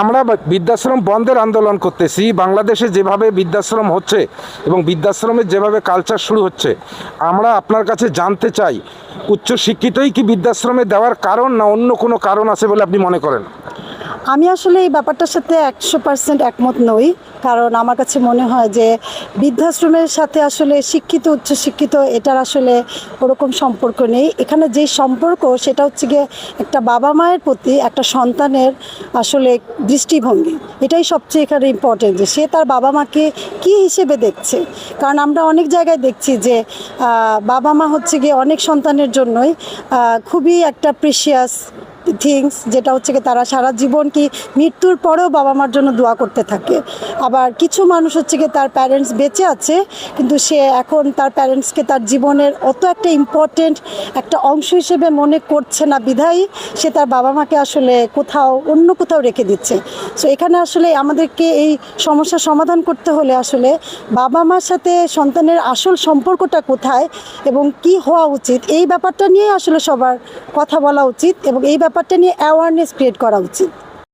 আমরা বৃদ্ধাশ্রম বন্ধের আন্দোলন করতেছি। বাংলাদেশে যেভাবে বৃদ্ধাশ্রম হচ্ছে এবং বৃদ্ধাশ্রমের যেভাবে কালচার শুরু হচ্ছে, আমরা আপনার কাছে জানতে চাই উচ্চশিক্ষিতই কি বৃদ্ধাশ্রমে দেওয়ার কারণ, না অন্য কোনো কারণ আছে বলে আপনি মনে করেন? আমি আসলে এই ব্যাপারটার সাথে 100% একমত নই। কারণ আমার কাছে মনে হয় যে বৃদ্ধাশ্রমের সাথে আসলে শিক্ষিত উচ্চশিক্ষিত এটার আসলে ওরকম সম্পর্ক নেই। এখানে যে সম্পর্ক সেটা হচ্ছে গিয়ে একটা বাবা মায়ের প্রতি একটা সন্তানের আসলে দৃষ্টিভঙ্গি, এটাই সবচেয়ে এখানে ইম্পর্টেন্ট, যে সে তার বাবা মাকে কী হিসেবে দেখছে। কারণ আমরা অনেক জায়গায় দেখছি যে বাবা মা হচ্ছে গিয়ে অনেক সন্তানের জন্যই খুবই একটা প্রিশিয়াস থিংস, যেটা হচ্ছে কি তারা সারা জীবন কি মৃত্যুর পরেও বাবা মার জন্য দোয়া করতে থাকে। আবার কিছু মানুষ হচ্ছে কি তার প্যারেন্টস বেঁচে আছে কিন্তু সে এখন তার প্যারেন্টসকে তার জীবনের অত একটা ইম্পর্টেন্ট একটা অংশ হিসেবে মনে করছে না, বিধায়ী সে তার বাবা মাকে আসলে অন্য কোথাও রেখে দিচ্ছে। সো এখানে আসলে আমাদেরকে এই সমস্যার সমাধান করতে হলে আসলে বাবা মার সাথে সন্তানের আসল সম্পর্কটা কোথায় এবং কি হওয়া উচিত, এই ব্যাপারটা নিয়ে আসলে সবার কথা বলা উচিত এবং এই ব্যাপারটা নিয়ে অ্যাওয়ারনেস ক্রিয়েট করা উচিত।